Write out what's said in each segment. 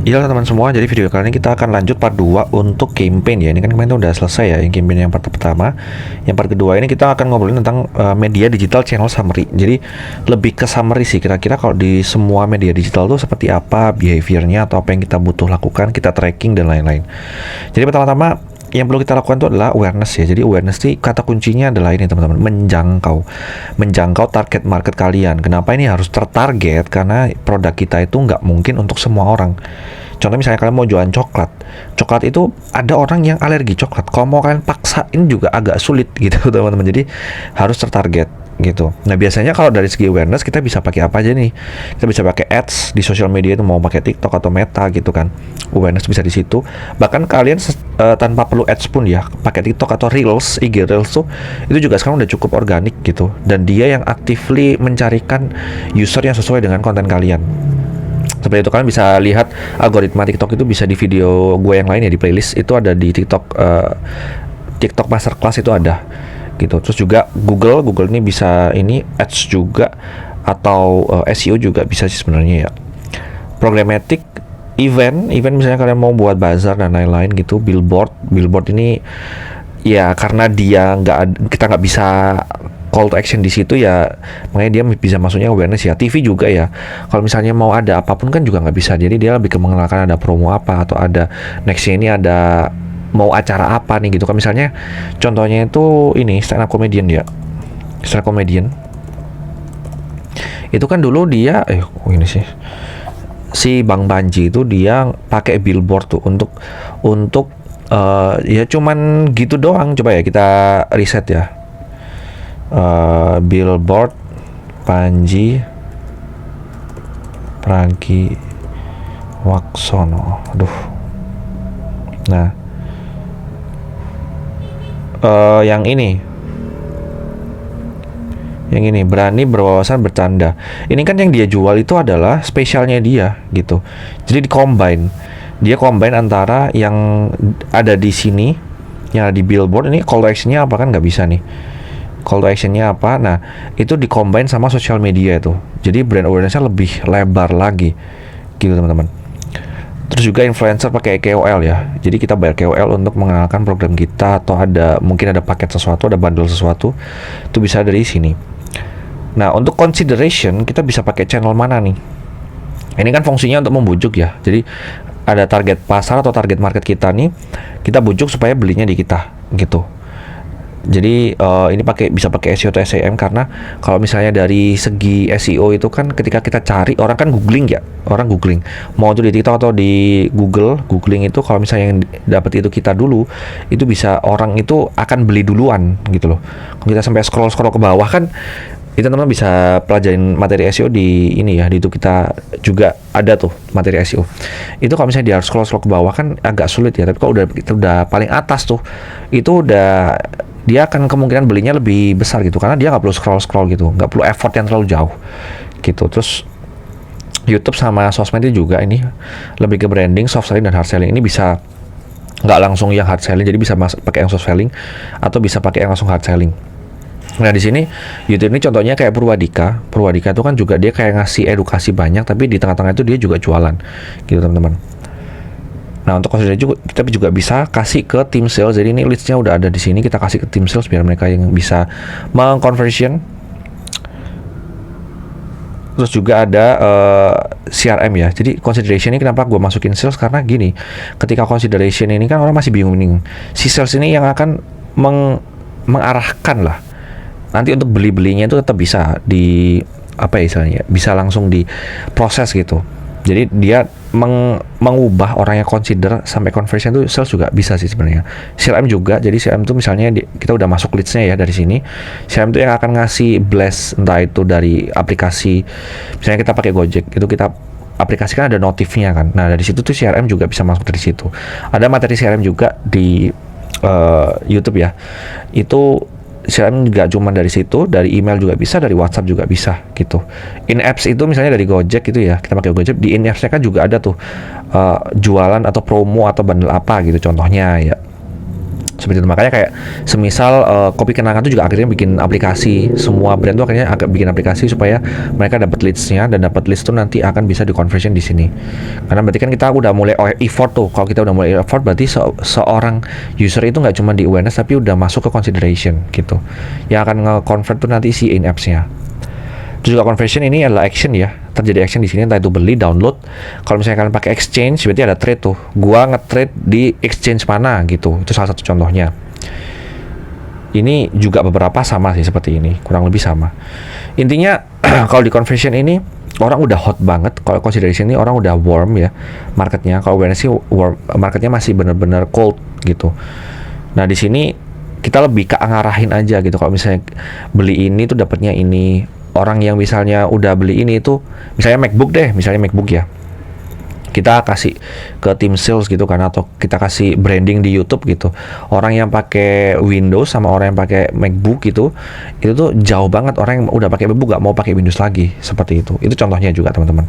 Iya teman-teman semua, jadi video kali ini kita akan lanjut part 2 untuk campaign ya. Ini kan kemarin tuh udah selesai ya, yang campaign yang part pertama. Yang part kedua ini kita akan ngobrolin tentang media digital channel summary. Jadi lebih ke summary sih, kira-kira kalau di semua media digital tuh seperti apa behaviornya atau apa yang kita butuh lakukan, kita tracking dan lain-lain. Jadi pertama-tama yang perlu kita lakukan itu adalah awareness ya. Jadi awareness sih kata kuncinya adalah ini teman-teman, menjangkau target market kalian. Kenapa ini harus tertarget? Karena produk kita itu nggak mungkin untuk semua orang. Contoh misalnya kalian mau jualan coklat itu ada orang yang alergi coklat. Kalau mau kalian paksain juga agak sulit gitu teman-teman. Jadi harus tertarget gitu. Nah biasanya kalau dari segi awareness kita bisa pakai apa aja nih? Kita bisa pakai ads di sosial media, itu mau pakai TikTok atau Meta gitu kan. Awareness bisa di situ. Bahkan kalian tanpa perlu ads pun ya, pakai TikTok atau Reels, IG Reels tuh itu juga sekarang udah cukup organik gitu. Dan dia yang actively mencarikan user yang sesuai dengan konten kalian. Seperti itu, kalian bisa lihat algoritma TikTok itu bisa di video gue yang lain ya, di playlist itu ada di TikTok, TikTok Masterclass itu ada gitu. Terus juga Google ini bisa ini ads juga, atau SEO juga bisa sih sebenarnya ya. Programmatic, event misalnya kalian mau buat bazar dan lain-lain gitu. Billboard ini ya karena kita nggak bisa call to action di situ ya, makanya dia bisa masuknya awareness ya. TV juga ya, kalau misalnya mau ada apapun kan juga nggak bisa, jadi dia lebih ke mengenalkan ada promo apa atau ada nextnya ini ada mau acara apa nih gitu kan. Misalnya contohnya itu ini stand up comedian ya, stand up comedian itu kan dulu dia ini sih si Bang Panji itu dia pakai billboard tuh untuk ya cuman gitu doang. Coba ya kita riset ya, billboard Panji Pragiwaksono. Aduh. Nah, yang ini berani berwawasan bercanda. Ini kan yang dia jual itu adalah spesialnya dia gitu. Jadi dia combine antara yang ada di sini, yang ada di billboard. Ini call to actionnya apa kan nggak bisa nih. Call to actionnya apa? Nah, itu di-combine sama social media itu. Jadi brand awareness-nya lebih lebar lagi gitu teman-teman. Terus juga influencer pakai KOL ya. Jadi kita bayar KOL untuk mengenalkan program kita, atau mungkin ada paket sesuatu, ada bundle sesuatu. Itu bisa dari sini. Nah, untuk consideration kita bisa pakai channel mana nih? Ini kan fungsinya untuk membujuk ya. Jadi ada target pasar atau target market kita nih, kita bujuk supaya belinya di kita gitu. Jadi ini bisa pakai SEO atau SEM, karena kalau misalnya dari segi SEO itu kan ketika kita cari, orang kan googling mau itu di TikTok atau di googling itu, kalau misalnya yang dapat itu kita dulu, itu bisa orang itu akan beli duluan gitu loh. Kalau kita sampai scroll ke bawah kan, itu teman-teman bisa pelajarin materi SEO di ini ya, di itu kita juga ada tuh materi SEO. Itu kalau misalnya dia harus scroll ke bawah kan agak sulit ya, tapi kalau udah paling atas tuh, itu dia akan kemungkinan belinya lebih besar gitu, karena dia nggak perlu scroll gitu, nggak perlu effort yang terlalu jauh gitu. Terus YouTube sama sosmed itu juga ini lebih ke branding, soft selling dan hard selling. Ini bisa nggak langsung yang hard selling, jadi bisa pakai yang soft selling atau bisa pakai yang langsung hard selling. Nah di sini YouTube ini contohnya kayak Purwadika itu kan juga dia kayak ngasih edukasi banyak, tapi di tengah-tengah itu dia juga jualan gitu teman-teman. Nah untuk konsolidasi kita juga bisa kasih ke tim sales. Jadi ini listnya udah ada di sini, kita kasih ke tim sales biar mereka yang bisa mengconversion. Terus juga ada CRM ya. Jadi consideration ini kenapa gue masukin sales, karena gini, ketika consideration ini kan orang masih bingung. Si sales ini yang akan mengarahkan lah. Nanti untuk belinya itu tetap bisa bisa langsung diproses gitu. Jadi dia mengubah orang yang consider sampai conversion itu sales juga bisa sih sebenarnya. CRM juga. Jadi CRM itu misalnya kita udah masuk leads-nya ya dari sini. CRM itu yang akan ngasih blast, entah itu dari aplikasi. Misalnya kita pakai Gojek, itu kita aplikasikan ada notifnya kan. Nah, dari situ tuh CRM juga bisa masuk dari situ. Ada materi CRM juga di YouTube ya. Itu CRM nggak cuma dari situ, dari email juga bisa, dari WhatsApp juga bisa gitu. In apps itu misalnya dari Gojek gitu ya, kita pakai Gojek, di in apps-nya kan juga ada tuh jualan atau promo atau bundle apa gitu contohnya ya. Seperti itu. Makanya kayak semisal Kopi Kenangan tuh juga akhirnya bikin aplikasi, semua brand tuh akhirnya agak bikin aplikasi supaya mereka dapat leads-nya, dan dapat leads tuh nanti akan bisa di conversion di sini. Karena berarti kan kita udah mulai effort tuh. Kalau kita udah mulai effort berarti seorang user itu nggak cuma di awareness tapi udah masuk ke consideration gitu. Yang akan nge-convert tuh nanti si in apps-nya. Terus juga conversion ini adalah action ya, terjadi action di sini, entah itu beli, download. Kalau misalnya kalian pakai exchange, berarti ada trade tuh. Gua nge-trade di exchange mana gitu, itu salah satu contohnya. Ini juga beberapa sama sih seperti ini, kurang lebih sama. Intinya kalau di conversion ini orang udah hot banget, kalau consideration ini orang udah warm ya marketnya. Kalau awareness sih warm, marketnya masih bener-bener cold gitu. Nah di sini kita lebih ke ngarahin aja gitu. Kalau misalnya beli ini tuh dapatnya ini. Orang yang misalnya udah beli ini itu, misalnya MacBook deh, misalnya MacBook ya, kita kasih ke tim sales gitu kan, atau kita kasih branding di YouTube gitu. Orang yang pakai Windows sama orang yang pakai MacBook itu tuh jauh banget. Orang yang udah pakai MacBook gak mau pakai Windows lagi, seperti itu. Itu contohnya juga teman-teman.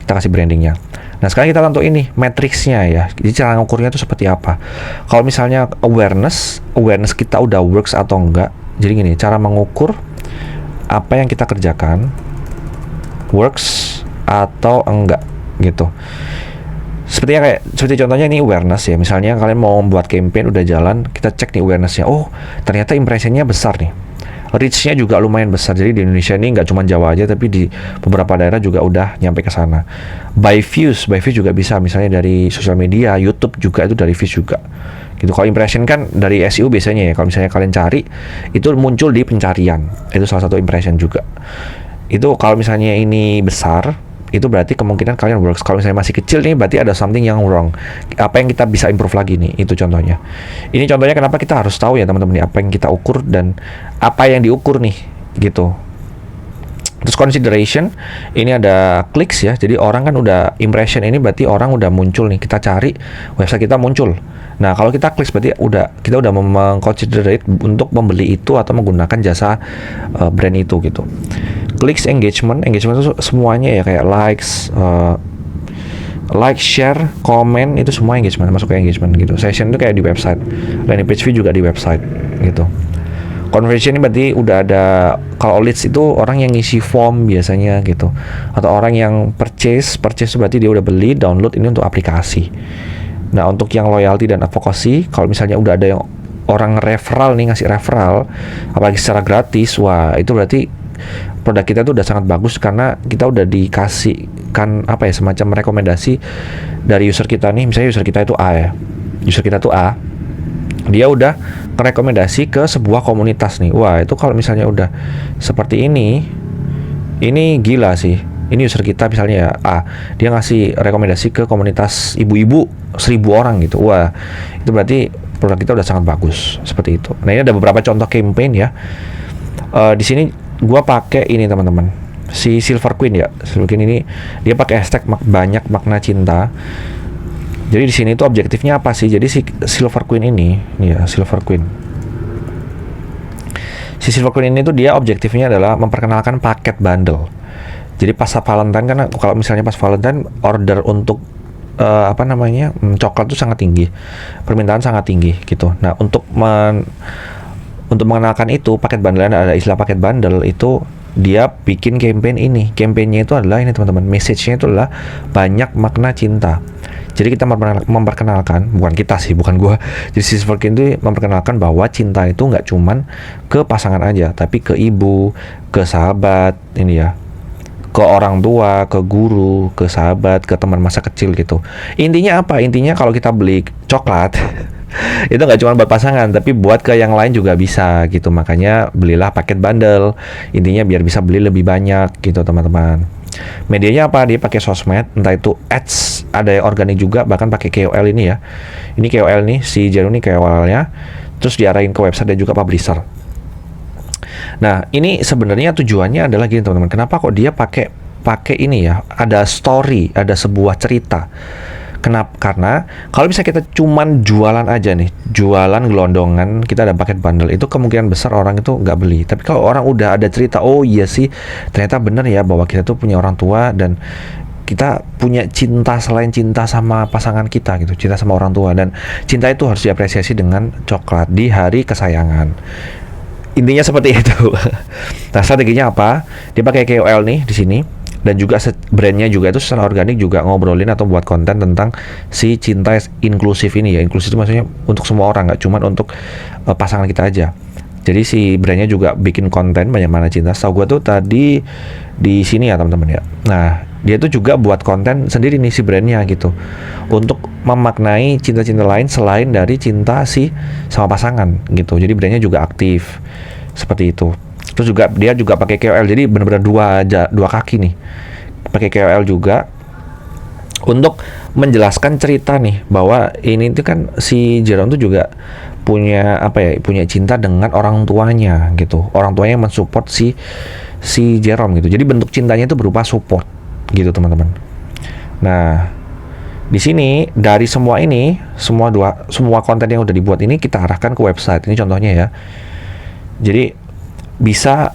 Kita kasih brandingnya. Nah sekarang kita tentu ini matriksnya ya. Jadi cara ngukurnya itu seperti apa? Kalau misalnya awareness kita udah works atau enggak. Jadi gini, cara mengukur apa yang kita kerjakan works atau enggak gitu. Seperti contohnya ini awareness ya. Misalnya kalian mau membuat campaign udah jalan, kita cek nih awarenessnya. Oh ternyata impressionnya besar nih, reach-nya juga lumayan besar. Jadi di Indonesia ini nggak cuma Jawa aja, tapi di beberapa daerah juga udah nyampe ke sana. By views juga bisa, misalnya dari sosial media, YouTube juga itu dari views juga gitu. Kalau impression kan dari SEO biasanya ya, kalau misalnya kalian cari itu muncul di pencarian, itu salah satu impression juga. Itu kalau misalnya ini besar, itu berarti kemungkinan kalian works. Kalau misalnya masih kecil nih, berarti ada something yang wrong. Apa yang kita bisa improve lagi nih, itu contohnya. Ini contohnya kenapa kita harus tahu ya teman-teman nih, apa yang kita ukur dan apa yang diukur nih gitu. Terus consideration, ini ada clicks ya. Jadi orang kan udah impression ini berarti orang udah muncul nih. Kita cari website kita muncul. Nah, kalau kita klik berarti kita udah mengconsiderate untuk membeli itu atau menggunakan jasa brand itu gitu. Clicks, engagement itu semuanya ya, kayak likes, like, share, comment, itu semua engagement, masuk ke engagement gitu. Session itu kayak di website, landing page view juga di website gitu. Conversion ini berarti udah ada. Kalau leads itu orang yang ngisi form biasanya gitu, atau orang yang purchase berarti dia udah beli, download ini untuk aplikasi. Nah untuk yang loyalty dan advocacy, kalau misalnya udah ada yang orang referral nih, ngasih referral apalagi secara gratis, wah itu berarti produk kita tuh udah sangat bagus, karena kita udah dikasihkan apa ya, semacam rekomendasi dari user kita nih. Misalnya user kita itu A ya, dia udah rekomendasi ke sebuah komunitas nih. Wah itu kalau misalnya udah seperti ini gila sih. Ini user kita misalnya ya A, dia ngasih rekomendasi ke komunitas ibu-ibu 1000 orang gitu. Wah itu berarti produk kita udah sangat bagus, seperti itu. Nah ini ada beberapa contoh campaign ya. Di sini gua pakai ini teman-teman, si Silver Queen ya. Silver Queen ini dia pakai hashtag banyak makna cinta. Jadi di sini tuh objektifnya apa sih? Jadi si Silver Queen ini ya, Silver Queen. Si Silver Queen ini tuh dia objektifnya adalah memperkenalkan paket bundle. Jadi pas Valentine kan, kalau misalnya pas Valentine order untuk coklat tuh sangat tinggi, permintaan sangat tinggi gitu. Nah untuk mengenalkan itu paket bundle, ada istilah paket bundle itu, dia bikin campaign ini. Campaignnya itu adalah ini teman-teman, message-nya itu adalah banyak makna cinta. Jadi kita memperkenalkan, bukan gua. Jadi si Silver Queen itu memperkenalkan bahwa cinta itu nggak cuman ke pasangan aja, tapi ke ibu, ke sahabat, ini ya, ke orang tua, ke guru, ke sahabat, ke teman masa kecil gitu. Intinya apa? Intinya kalau kita beli coklat itu nggak cuma buat pasangan, tapi buat ke yang lain juga bisa gitu. Makanya belilah paket bundle. Intinya biar bisa beli lebih banyak gitu teman-teman. Medianya apa? Dia pakai sosmed, entah itu ads, ada yang organik juga, bahkan pakai KOL ini ya. Ini KOL nih, si Janu nih KOL-nya. Terus diarahin ke website dan juga publisher. Nah, ini sebenarnya tujuannya adalah gini teman-teman. Kenapa kok dia pakai ini ya? Ada story, ada sebuah cerita. Kenapa? Karena kalau misalnya kita cuman jualan aja nih, jualan gelondongan, kita ada paket bundle, itu kemungkinan besar orang itu nggak beli. Tapi kalau orang udah ada cerita, oh iya sih, ternyata bener ya bahwa kita tuh punya orang tua dan kita punya cinta selain cinta sama pasangan kita gitu, cinta sama orang tua, dan cinta itu harus diapresiasi dengan coklat di hari kesayangan. Intinya seperti itu. Nah, strateginya apa? Dia pakai KOL nih di sini, dan juga brandnya juga itu secara organik juga ngobrolin atau buat konten tentang si cinta inklusif ini ya. Inklusif itu maksudnya untuk semua orang, nggak cuma untuk pasangan kita aja. Jadi si brandnya juga bikin konten banyak mana cinta. Setahu gue tuh tadi di sini ya teman-teman ya. Nah, dia tuh juga buat konten sendiri nih si brandnya gitu, untuk memaknai cinta-cinta lain selain dari cinta si sama pasangan gitu. Jadi brandnya juga aktif seperti itu. Terus juga dia juga pakai KOL, jadi benar-benar dua kaki nih. Pakai KOL juga untuk menjelaskan cerita nih, bahwa ini tuh kan si Jerome tuh juga punya punya cinta dengan orang tuanya gitu. Orang tuanya yang mensupport si Jerome gitu. Jadi bentuk cintanya itu berupa support gitu teman-teman. Nah, di sini dari semua ini, semua konten yang udah dibuat ini kita arahkan ke website. Ini contohnya ya. Jadi bisa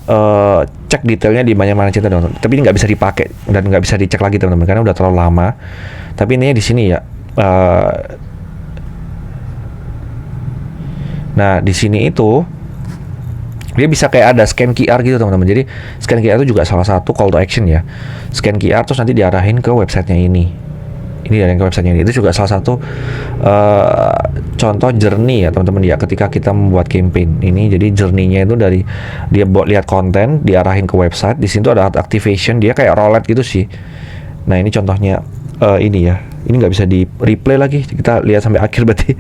cek detailnya di mana cinta dong. Tapi ini nggak bisa dipakai dan nggak bisa dicek lagi teman-teman karena udah terlalu lama. Tapi intinya di sini ya. Nah, di sini itu dia bisa kayak ada scan QR gitu teman-teman. Jadi scan QR itu juga salah satu call to action ya. Scan QR terus nanti diarahin ke websitenya ini. Ini diarahin ke websitenya ini. Itu juga salah satu contoh journey ya teman-teman ya. Ketika kita membuat campaign ini, jadi journey-nya itu dari dia lihat konten, diarahin ke website. Di sini tuh ada activation, dia kayak roulette gitu sih. Nah, ini contohnya ini ya. Ini nggak bisa di replay lagi, kita lihat sampai akhir berarti.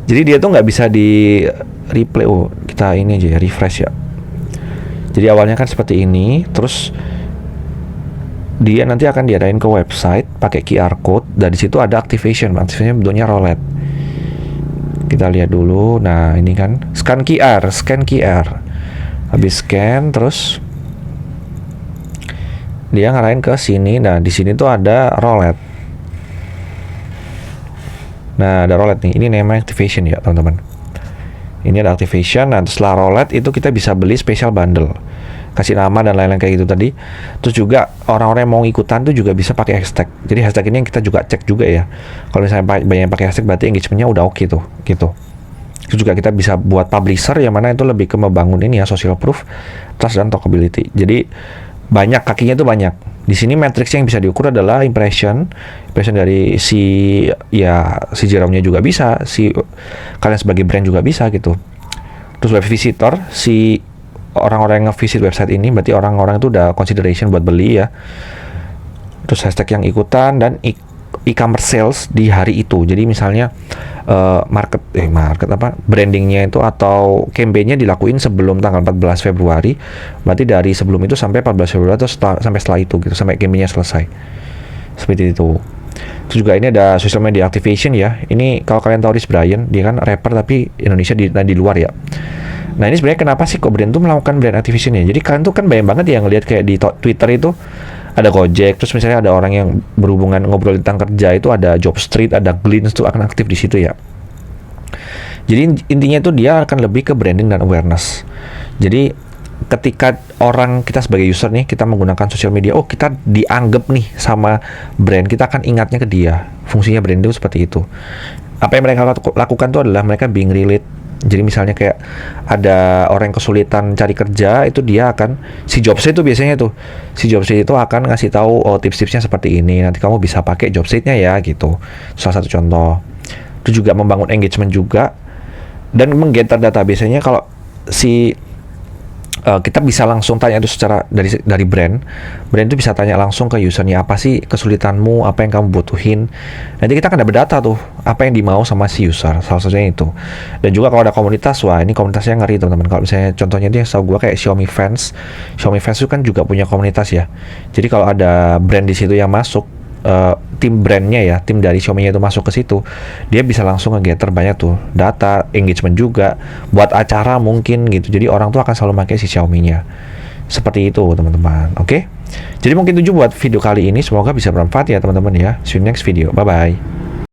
Jadi dia tuh nggak bisa di replay. Oh, kita ini aja ya, refresh ya. Jadi awalnya kan seperti ini, terus dia nanti akan diadain ke website pakai QR code, dan di situ ada activation bentuknya roulette. Kita lihat dulu. Nah, ini kan scan QR. Habis scan terus dia ngarahin ke sini. Nah, di sini tuh ada roulette. Nah, ada roulette nih. Ini namanya activation ya, teman-teman. Ini ada activation. Nah, setelah roulette itu kita bisa beli special bundle. Kasih nama dan lain-lain kayak gitu tadi. Terus juga orang-orang yang mau ikutan tuh juga bisa pakai hashtag. Jadi hashtag ini yang kita juga cek juga ya. Kalau misalnya banyak yang pakai hashtag berarti engagementnya udah oke tuh, gitu. Terus juga kita bisa buat publisher yang mana itu lebih ke membangun ini ya, social proof, trust dan talkability. Jadi banyak, kakinya itu banyak. Di sini matrix yang bisa diukur adalah impression dari si Jerome-nya juga bisa, si kalian sebagai brand juga bisa gitu. Terus web visitor, si orang-orang yang nge-visit website ini berarti orang-orang itu udah consideration buat beli ya. Terus hashtag yang ikutan dan e-commerce sales di hari itu. Jadi misalnya brandingnya itu atau campaign-nya dilakuin sebelum tanggal 14 Februari, berarti dari sebelum itu sampai 14 Februari atau sampai setelah itu gitu, sampai campaign-nya selesai. Seperti itu. Terus juga ini ada social media activation ya. Ini kalau kalian tahu Rich Brian, dia kan rapper tapi Indonesia di luar ya. Nah, ini sebenarnya kenapa sih kok brand tuh melakukan brand activation ya? Jadi kalian tuh kan banyak banget ya ngelihat kayak di Twitter itu ada Gojek, terus misalnya ada orang yang berhubungan ngobrol tentang kerja itu ada Jobstreet, ada Glints tuh akan aktif di situ ya. Jadi intinya itu dia akan lebih ke branding dan awareness. Jadi ketika kita sebagai user nih, kita menggunakan sosial media, oh kita dianggap nih sama brand, kita akan ingatnya ke dia. Fungsinya brand itu seperti itu. Apa yang mereka lakukan itu adalah mereka being relate. Jadi misalnya kayak ada orang yang kesulitan cari kerja, itu dia akan si Jobstreet itu biasanya tuh si Jobstreet itu akan ngasih tahu tips-tipsnya seperti ini, nanti kamu bisa pakai Jobstreet-nya ya gitu. Salah satu contoh. Itu juga membangun engagement juga dan menggather data. Biasanya kalau kita bisa langsung tanya itu secara dari brand itu bisa tanya langsung ke usernya, apa sih kesulitanmu, apa yang kamu butuhin. Nanti kita akan dapat data tuh apa yang dimau sama si user, salah satunya itu. Dan juga kalau ada komunitas, wah ini komunitasnya ngeri teman-teman. Kalau misalnya contohnya dia tahu gue kayak Xiaomi Fans itu kan juga punya komunitas ya. Jadi kalau ada brand di situ yang masuk, tim brandnya ya, tim dari Xiaomi-nya itu masuk ke situ, dia bisa langsung nge-gather banyak tuh data, engagement juga, buat acara mungkin gitu. Jadi orang tuh akan selalu pakai si Xiaomi-nya. Seperti itu teman-teman. Oke? Jadi mungkin itu buat video kali ini, semoga bisa bermanfaat ya teman-teman ya. See you next video. Bye bye.